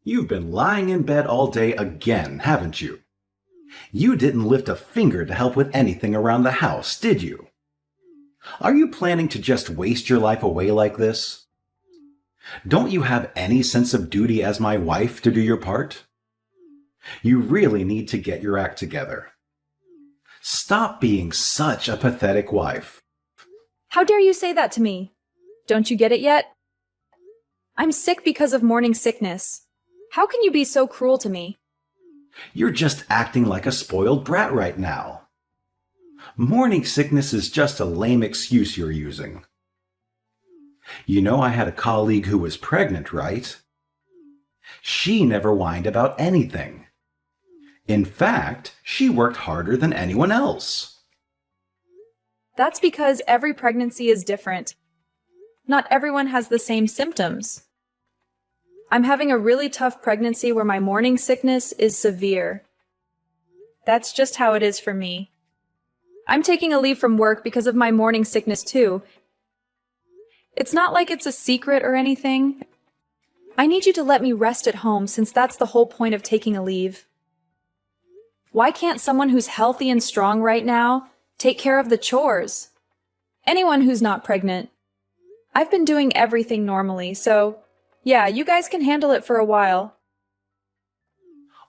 You've been lying in bed all day again, haven't you? You didn't lift a finger to help with anything around the house, did you? Are you planning to just waste your life away like this? Don't you have any sense of duty as my wife to do your part? You really need to get your act together. Stop being such a pathetic wife. How dare you say that to me? Don't you get it yet? I'm sick because of morning sickness. How can you be so cruel to me? You're just acting like a spoiled brat right now. Morning sickness is just a lame excuse you're using. You know I had a colleague who was pregnant, right? She never whined about anything. In fact, she worked harder than anyone else. That's because every pregnancy is different. Not everyone has the same symptoms. I'm having a really tough pregnancy where my morning sickness is severe. That's just how it is for me. I'm taking a leave from work because of my morning sickness too. It's not like it's a secret or anything. I need you to let me rest at home since that's the whole point of taking a leave. Why can't someone who's healthy and strong right now take care of the chores? Anyone who's not pregnant. I've been doing everything normally, so yeah, you guys can handle it for a while.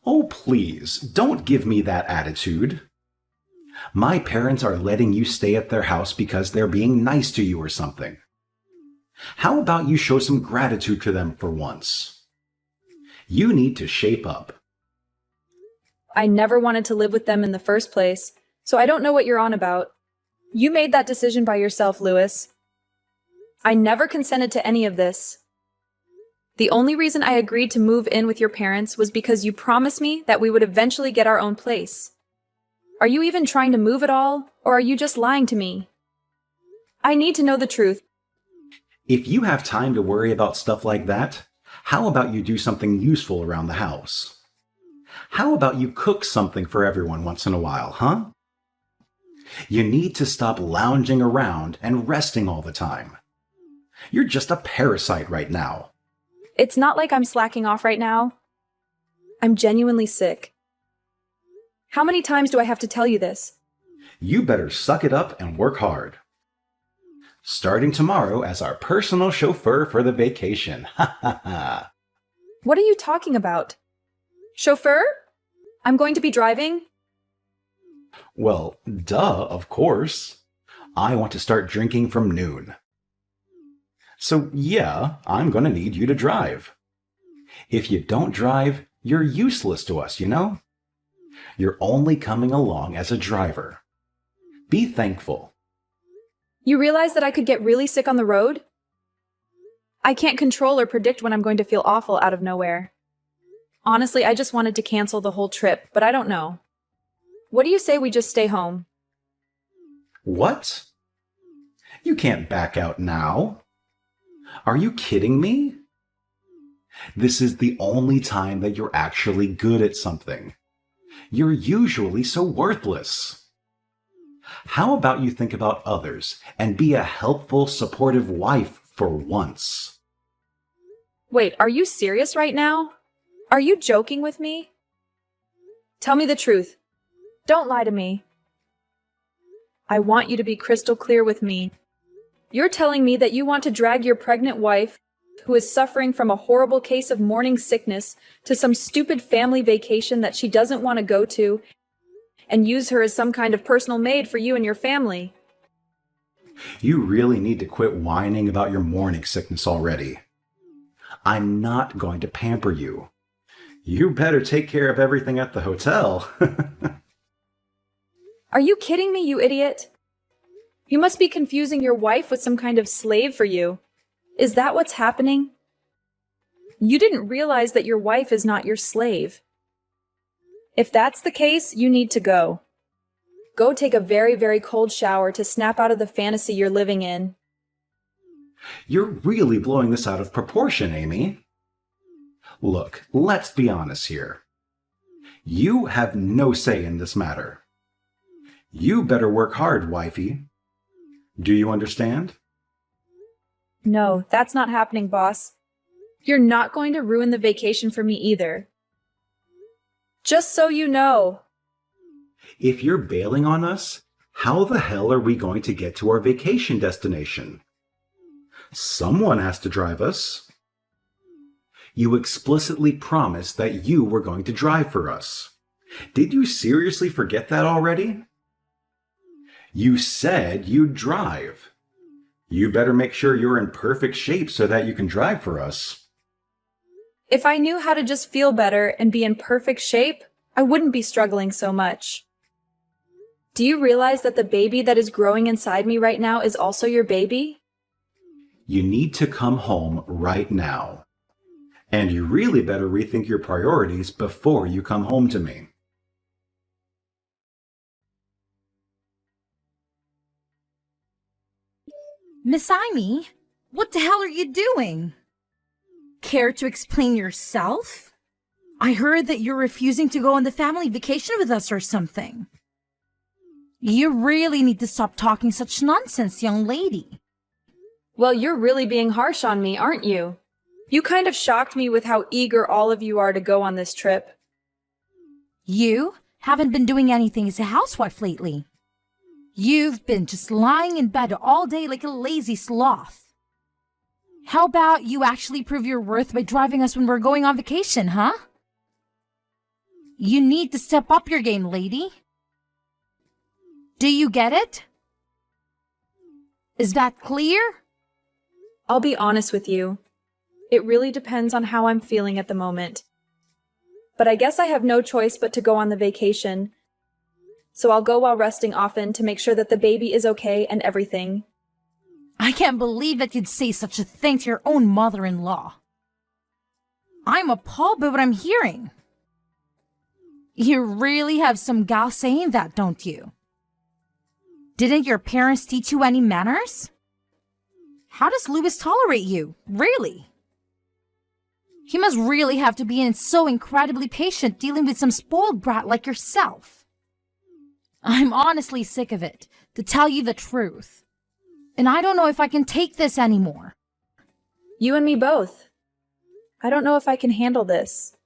Oh, please, don't give me that attitude. My parents are letting you stay at their house because they're being nice to you or something. How about you show some gratitude to them for once? You need to shape up. I never wanted to live with them in the first place, so I don't know what you're on about. You made that decision by yourself, Louis. I never consented to any of this. The only reason I agreed to move in with your parents was because you promised me that we would eventually get our own place. Are you even trying to move at all, or are you just lying to me? I need to know the truth. If you have time to worry about stuff like that, how about you do something useful around the house? How about you cook something for everyone once in a while, huh? You need to stop lounging around and resting all the time. You're just a parasite right now. It's not like I'm slacking off right now. I'm genuinely sick. How many times do I have to tell you this? You better suck it up and work hard. Starting tomorrow as our personal chauffeur for the vacation. Ha ha ha. What are you talking about? Chauffeur? I'm going to be driving? Well, duh, of course. I want to start drinking from noon. So yeah, I'm going to need you to drive. If you don't drive, you're useless to us, you know? You're only coming along as a driver. Be thankful. You realize that I could get really sick on the road? I can't control or predict when I'm going to feel awful out of nowhere. Honestly, I just wanted to cancel the whole trip, but I don't know. What do you say we just stay home? What? You can't back out now. Are you kidding me? This is the only time that you're actually good at something. You're usually so worthless. How about you think about others and be a helpful, supportive wife for once? Wait, are you serious right now? Are you joking with me? Tell me the truth. Don't lie to me. I want you to be crystal clear with me. You're telling me that you want to drag your pregnant wife, who is suffering from a horrible case of morning sickness, to some stupid family vacation that she doesn't want to go to, and use her as some kind of personal maid for you and your family. You really need to quit whining about your morning sickness already. I'm not going to pamper you. You better take care of everything at the hotel. Are you kidding me, you idiot? You must be confusing your wife with some kind of slave for you. Is that what's happening? You didn't realize that your wife is not your slave. If that's the case, you need to go. Go take a very, very cold shower to snap out of the fantasy you're living in. You're really blowing this out of proportion, Amy. Look, let's be honest here. You have no say in this matter. You better work hard, wifey. Do you understand? No, that's not happening, boss. You're not going to ruin the vacation for me either. Just so you know. If you're bailing on us, how the hell are we going to get to our vacation destination? Someone has to drive us. You explicitly promised that you were going to drive for us. Did you seriously forget that already? You said you'd drive. You better make sure you're in perfect shape so that you can drive for us. If I knew how to just feel better and be in perfect shape, I wouldn't be struggling so much. Do you realize that the baby that is growing inside me right now is also your baby? You need to come home right now. And you really better rethink your priorities before you come home to me. Miss Amy, what the hell are you doing? Care to explain yourself? I heard that you're refusing to go on the family vacation with us or something. You really need to stop talking such nonsense, young lady. Well, you're really being harsh on me, aren't you? You kind of shocked me with how eager all of you are to go on this trip. You haven't been doing anything as a housewife lately. You've been just lying in bed all day like a lazy sloth. How about you actually prove your worth by driving us when we're going on vacation, huh? You need to step up your game, lady. Do you get it? Is that clear? I'll be honest with you. It really depends on how I'm feeling at the moment. But I guess I have no choice but to go on the vacation. So I'll go while resting often to make sure that the baby is okay and everything. I can't believe that you'd say such a thing to your own mother-in-law. I'm appalled by what I'm hearing. You really have some gal saying that, don't you? Didn't your parents teach you any manners? How does Louis tolerate you, really? He must really have to be so incredibly patient dealing with some spoiled brat like yourself. I'm honestly sick of it, to tell you the truth. And I don't know if I can take this anymore. You and me both. I don't know if I can handle this.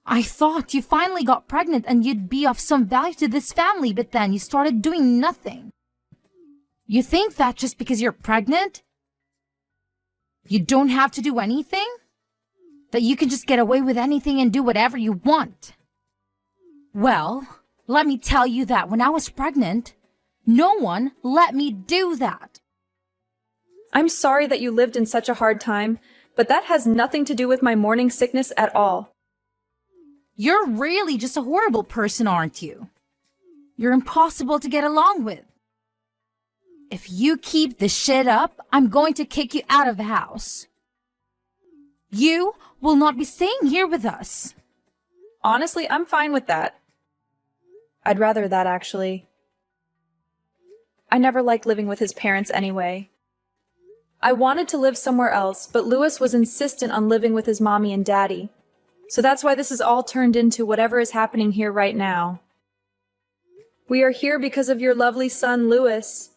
I thought you finally got pregnant and you'd be of some value to this family, but then you started doing nothing. You think that just because you're pregnant, you don't have to do anything? That you can just get away with anything and do whatever you want? Well, let me tell you that when I was pregnant, no one let me do that. I'm sorry that you lived in such a hard time, but that has nothing to do with my morning sickness at all. You're really just a horrible person, aren't you? You're impossible to get along with. If you keep this shit up, I'm going to kick you out of the house. You will not be staying here with us. Honestly, I'm fine with that. I'd rather that, actually. I never liked living with his parents anyway. I wanted to live somewhere else, but Louis was insistent on living with his mommy and daddy. So that's why this is all turned into whatever is happening here right now. We are here because of your lovely son, Louis.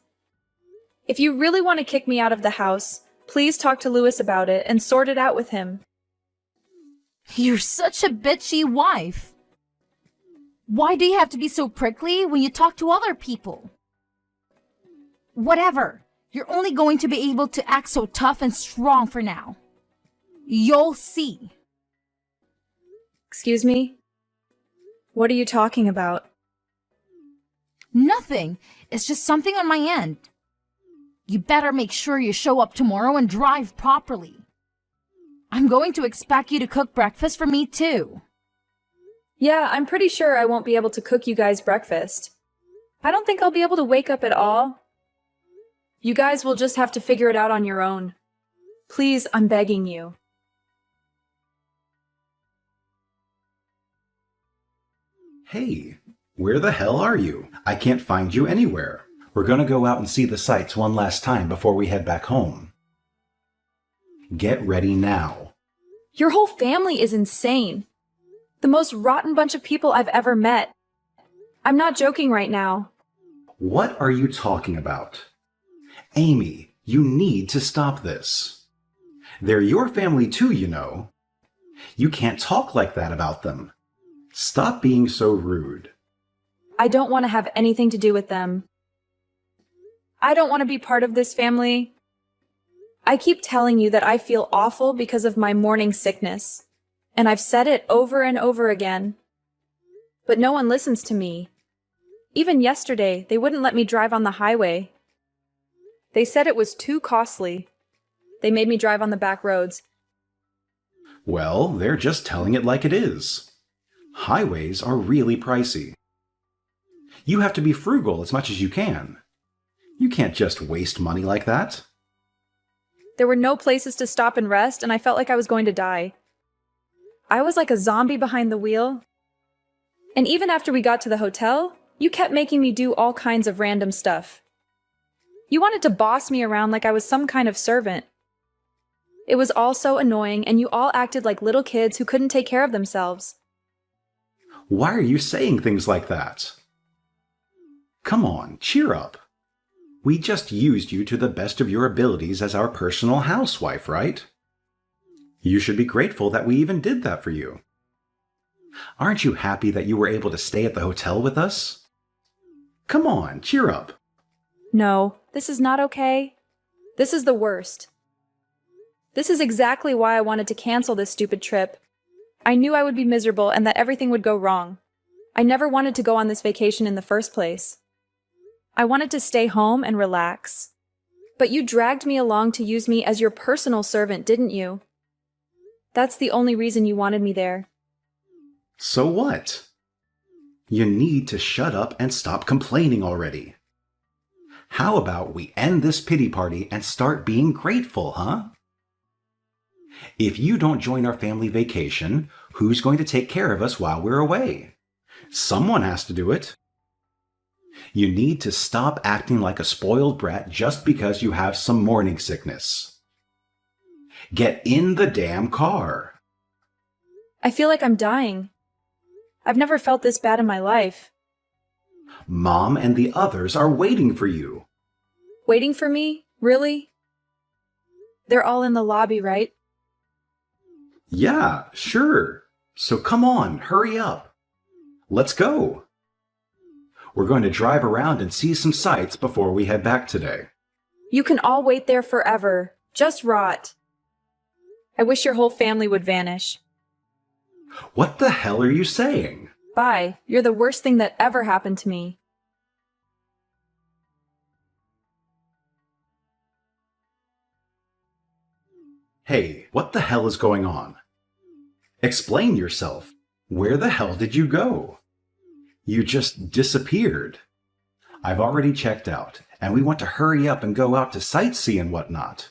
If you really want to kick me out of the house, please talk to Louis about it and sort it out with him. You're such a bitchy wife. Why do you have to be so prickly when you talk to other people? Whatever. You're only going to be able to act so tough and strong for now. You'll see. Excuse me? What are you talking about? Nothing. It's just something on my end. You better make sure you show up tomorrow and drive properly. I'm going to expect you to cook breakfast for me too. Yeah, I'm pretty sure I won't be able to cook you guys breakfast. I don't think I'll be able to wake up at all. You guys will just have to figure it out on your own. Please, I'm begging you. Hey, where the hell are you? I can't find you anywhere. We're gonna go out and see the sights one last time before we head back home. Get ready now. Your whole family is insane. The most rotten bunch of people I've ever met. I'm not joking right now. What are you talking about? Amy, you need to stop this. They're your family too, you know. You can't talk like that about them. Stop being so rude. I don't want to have anything to do with them. I don't want to be part of this family. I keep telling you that I feel awful because of my morning sickness, and I've said it over and over again. But no one listens to me. Even yesterday, they wouldn't let me drive on the highway. They said it was too costly. They made me drive on the back roads. Well, they're just telling it like it is. Highways are really pricey. You have to be frugal as much as you can. You can't just waste money like that. There were no places to stop and rest, and I felt like I was going to die. I was like a zombie behind the wheel. And even after we got to the hotel, you kept making me do all kinds of random stuff. You wanted to boss me around like I was some kind of servant. It was all so annoying, and you all acted like little kids who couldn't take care of themselves. Why are you saying things like that? Come on, cheer up. We just used you to the best of your abilities as our personal housewife, right? You should be grateful that we even did that for you. Aren't you happy that you were able to stay at the hotel with us? Come on, cheer up. No, this is not okay. This is the worst. This is exactly why I wanted to cancel this stupid trip. I knew I would be miserable and that everything would go wrong. I never wanted to go on this vacation in the first place. I wanted to stay home and relax. But you dragged me along to use me as your personal servant, didn't you? That's the only reason you wanted me there. So what? You need to shut up and stop complaining already. How about we end this pity party and start being grateful, huh? If you don't join our family vacation, who's going to take care of us while we're away? Someone has to do it. You need to stop acting like a spoiled brat just because you have some morning sickness. Get in the damn car. I feel like I'm dying. I've never felt this bad in my life. Mom and the others are waiting for you. Waiting for me? Really? They're all in the lobby, right? Yeah, sure. So come on, hurry up. Let's go. We're going to drive around and see some sights before we head back today. You can all wait there forever. Just rot. I wish your whole family would vanish. What the hell are you saying? Bye. You're the worst thing that ever happened to me. Hey, what the hell is going on? Explain yourself. Where the hell did you go? You just disappeared. I've already checked out, and we want to hurry up and go out to sightsee and whatnot.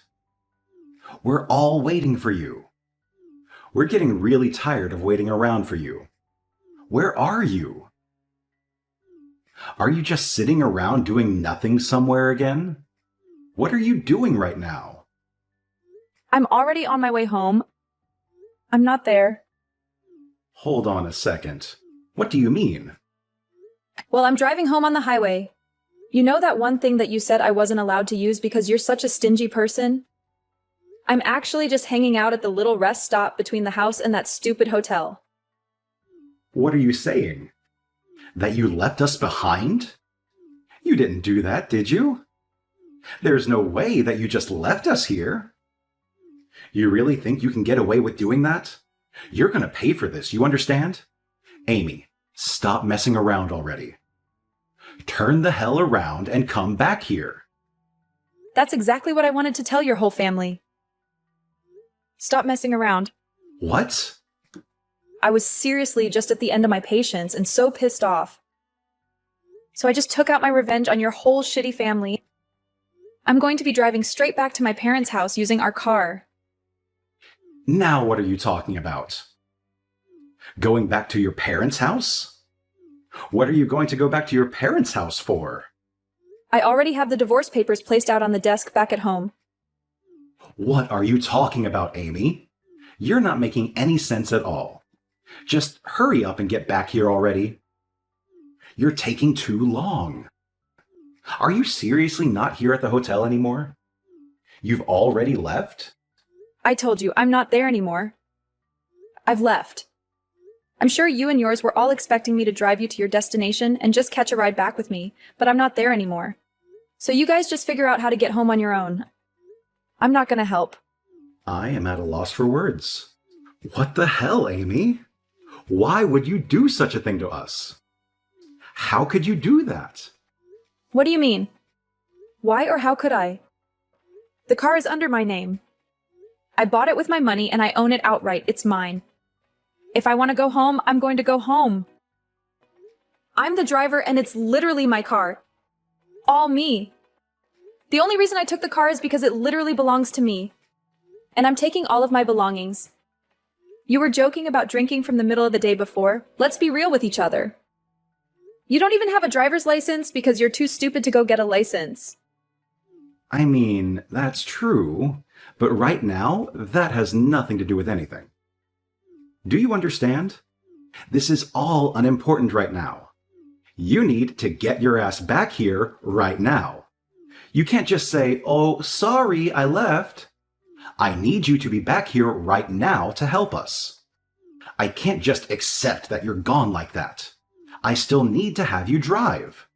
We're all waiting for you. We're getting really tired of waiting around for you. Where are you? Are you just sitting around doing nothing somewhere again? What are you doing right now? I'm already on my way home. I'm not there. Hold on a second. What do you mean? Well, I'm driving home on the highway. You know that one thing that you said I wasn't allowed to use because you're such a stingy person? I'm actually just hanging out at the little rest stop between the house and that stupid hotel. What are you saying? That you left us behind? You didn't do that, did you? There's no way that you just left us here. You really think you can get away with doing that? You're going to pay for this, you understand? Amy, stop messing around already. Turn the hell around and come back here. That's exactly what I wanted to tell your whole family. Stop messing around. What? I was seriously just at the end of my patience and so pissed off. So I just took out my revenge on your whole shitty family. I'm going to be driving straight back to my parents' house using our car. Now what are you talking about? Going back to your parents' house? What are you going to go back to your parents' house for? I already have the divorce papers placed out on the desk back at home. What are you talking about, Amy? You're not making any sense at all. Just hurry up and get back here already. You're taking too long. Are you seriously not here at the hotel anymore? You've already left? I told you, I'm not there anymore. I've left. I'm sure you and yours were all expecting me to drive you to your destination and just catch a ride back with me, but I'm not there anymore. So you guys just figure out how to get home on your own. I'm not gonna help. I am at a loss for words. What the hell, Amy? Why would you do such a thing to us? How could you do that? What do you mean? Why or how could I? The car is under my name. I bought it with my money and I own it outright. It's mine. If I want to go home, I'm going to go home. I'm the driver and it's literally my car. All me. The only reason I took the car is because it literally belongs to me. And I'm taking all of my belongings. You were joking about drinking from the middle of the day before. Let's be real with each other. You don't even have a driver's license because you're too stupid to go get a license. I mean, that's true, but right now, that has nothing to do with anything. Do you understand? This is all unimportant right now. You need to get your ass back here right now. You can't just say, "Oh, sorry, I left." I need you to be back here right now to help us. I can't just accept that you're gone like that. I still need to have you drive.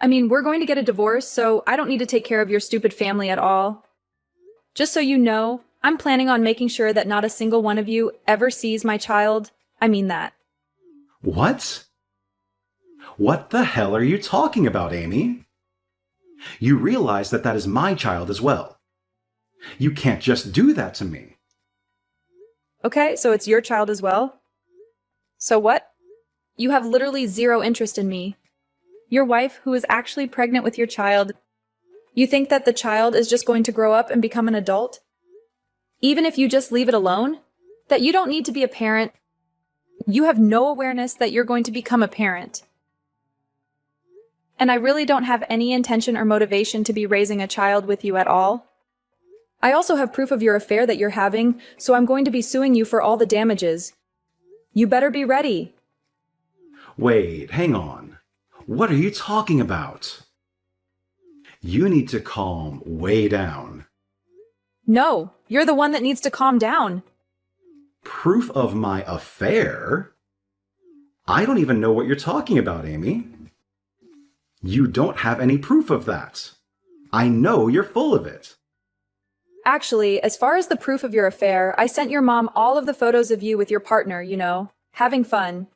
I mean, we're going to get a divorce, so I don't need to take care of your stupid family at all. Just so you know, I'm planning on making sure that not a single one of you ever sees my child. I mean that. What? What the hell are you talking about, Amy? You realize that that is my child as well. You can't just do that to me. Okay, so it's your child as well? So what? You have literally zero interest in me. Your wife, who is actually pregnant with your child, you think that the child is just going to grow up and become an adult? Even if you just leave it alone? That you don't need to be a parent? You have no awareness that you're going to become a parent. And I really don't have any intention or motivation to be raising a child with you at all. I also have proof of your affair that you're having, so I'm going to be suing you for all the damages. You better be ready. Wait, hang on. What are you talking about? You need to calm way down. No, you're the one that needs to calm down. Proof of my affair? I don't even know what you're talking about, Amy. You don't have any proof of that. I know you're full of it. Actually, as far as the proof of your affair, I sent your mom all of the photos of you with your partner, you know, having fun.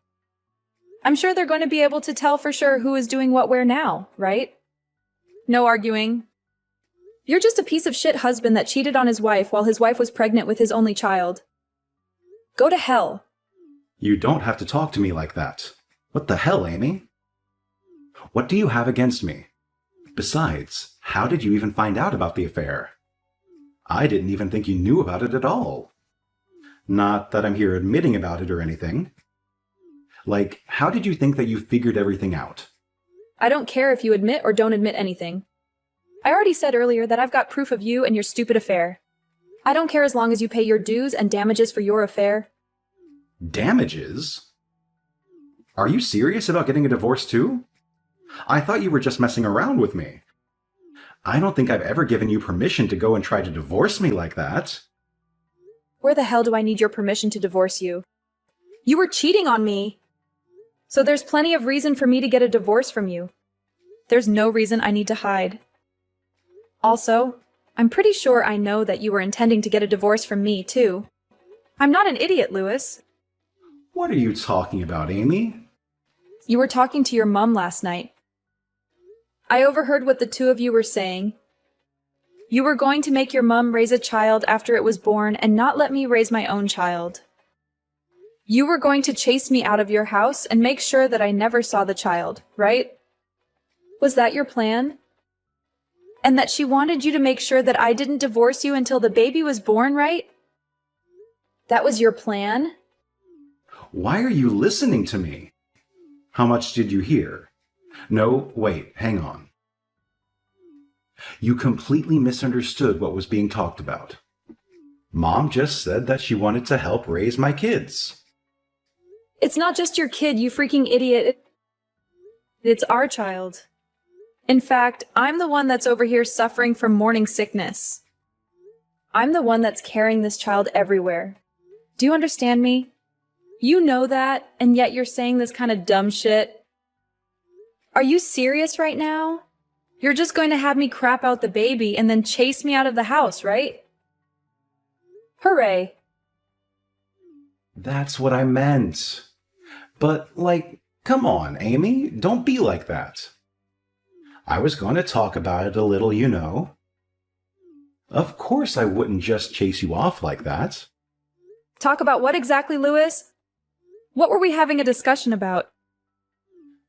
I'm sure they're going to be able to tell for sure who is doing what where now, right? No arguing. You're just a piece of shit husband that cheated on his wife while his wife was pregnant with his only child. Go to hell. You don't have to talk to me like that. What the hell, Amy? What do you have against me? Besides, how did you even find out about the affair? I didn't even think you knew about it at all. Not that I'm here admitting about it or anything. Like, how did you think that you figured everything out? I don't care if you admit or don't admit anything. I already said earlier that I've got proof of you and your stupid affair. I don't care as long as you pay your dues and damages for your affair. Damages? Are you serious about getting a divorce too? I thought you were just messing around with me. I don't think I've ever given you permission to go and try to divorce me like that. Where the hell do I need your permission to divorce you? You were cheating on me. So there's plenty of reason for me to get a divorce from you. There's no reason I need to hide. Also, I'm pretty sure I know that you were intending to get a divorce from me, too. I'm not an idiot, Louis. What are you talking about, Amy? You were talking to your mom last night. I overheard what the two of you were saying. You were going to make your mom raise a child after it was born and not let me raise my own child. You were going to chase me out of your house and make sure that I never saw the child, right? Was that your plan? And that she wanted you to make sure that I didn't divorce you until the baby was born, right? That was your plan? Why are you listening to me? How much did you hear? No, wait, hang on. You completely misunderstood what was being talked about. Mom just said that she wanted to help raise my kids. It's not just your kid, you freaking idiot. It's our child. In fact, I'm the one that's over here suffering from morning sickness. I'm the one that's carrying this child everywhere. Do you understand me? You know that, and yet you're saying this kind of dumb shit. Are you serious right now? You're just going to have me crap out the baby and then chase me out of the house, right? Hooray. That's what I meant. But, come on, Amy, don't be like that. I was going to talk about it a little, you know. Of course I wouldn't just chase you off like that. Talk about what exactly, Louis? What were we having a discussion about?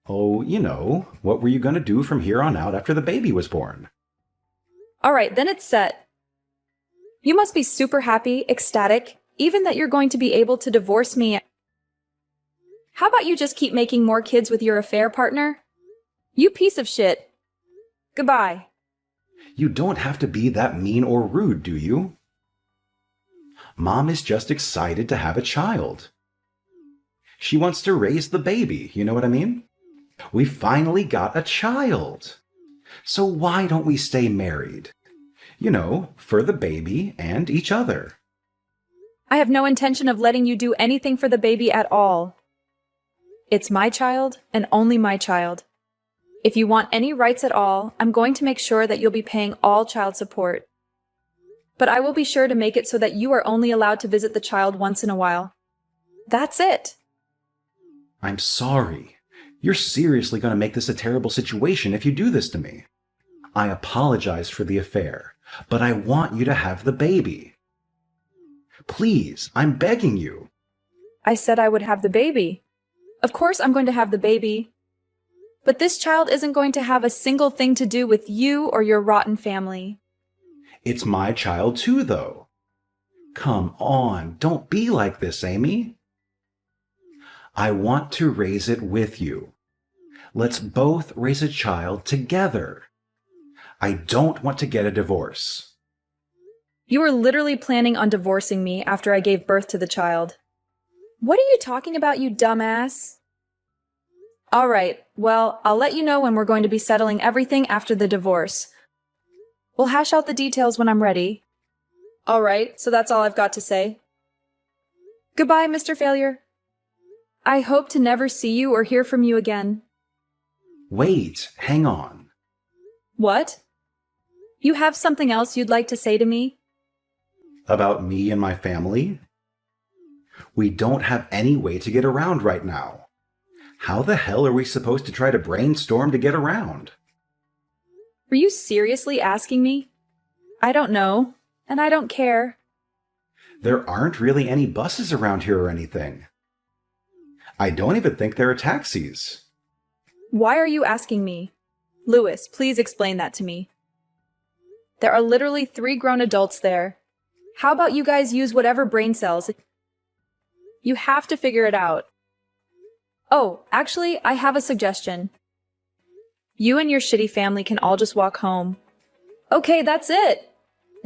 Oh, you know, what were you going to do from here on out after the baby was born? All right, then it's set. You must be super happy, ecstatic, even that you're going to be able to divorce me. How about you just keep making more kids with your affair partner? You piece of shit. Goodbye. You don't have to be that mean or rude, do you? Mom is just excited to have a child. She wants to raise the baby, you know what I mean? We finally got a child. So why don't we stay married? You know, for the baby and each other. I have no intention of letting you do anything for the baby at all. It's my child and only my child. If you want any rights at all, I'm going to make sure that you'll be paying all child support. But I will be sure to make it so that you are only allowed to visit the child once in a while. That's it. I'm sorry. You're seriously going to make this a terrible situation if you do this to me. I apologize for the affair, but I want you to have the baby. Please, I'm begging you. I said I would have the baby. Of course I'm going to have the baby. But this child isn't going to have a single thing to do with you or your rotten family. It's my child too, though. Come on, don't be like this, Amy. I want to raise it with you. Let's both raise a child together. I don't want to get a divorce. You were literally planning on divorcing me after I gave birth to the child. What are you talking about, you dumbass? All right, well, I'll let you know when we're going to be settling everything after the divorce. We'll hash out the details when I'm ready. All right, so that's all I've got to say. Goodbye, Mr. Failure. I hope to never see you or hear from you again. Wait, hang on. What? You have something else you'd like to say to me? About me and my family? We don't have any way to get around right now. How the hell are we supposed to try to brainstorm to get around? Were you seriously asking me? I don't know, and I don't care. There aren't really any buses around here or anything. I don't even think there are taxis. Why are you asking me? Louis, please explain that to me. There are literally 3 grown adults there. How about you guys use whatever brain cells? You have to figure it out. Oh, actually, I have a suggestion. You and your shitty family can all just walk home. Okay, that's it.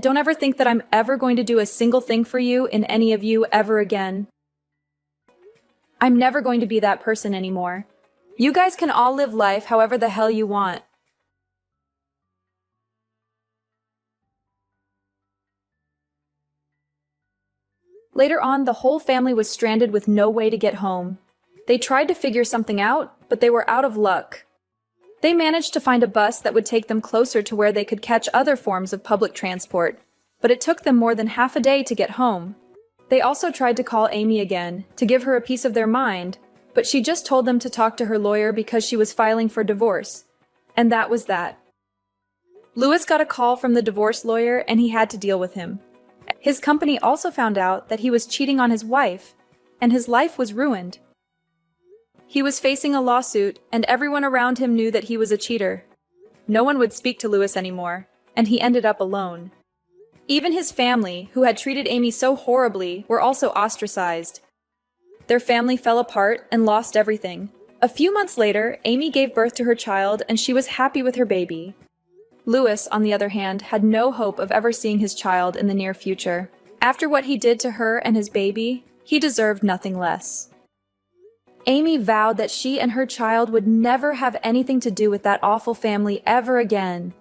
Don't ever think that I'm ever going to do a single thing for you and any of you ever again. I'm never going to be that person anymore. You guys can all live life however the hell you want. Later on, the whole family was stranded with no way to get home. They tried to figure something out, but they were out of luck. They managed to find a bus that would take them closer to where they could catch other forms of public transport, but it took them more than half a day to get home. They also tried to call Amy again, to give her a piece of their mind, but she just told them to talk to her lawyer because she was filing for divorce. And that was that. Louis got a call from the divorce lawyer and he had to deal with him. His company also found out that he was cheating on his wife, and his life was ruined. He was facing a lawsuit, and everyone around him knew that he was a cheater. No one would speak to Louis anymore, and he ended up alone. Even his family, who had treated Amy so horribly, were also ostracized. Their family fell apart and lost everything. A few months later, Amy gave birth to her child, and she was happy with her baby. Louis, on the other hand, had no hope of ever seeing his child in the near future. After what he did to her and his baby, he deserved nothing less. Amy vowed that she and her child would never have anything to do with that awful family ever again.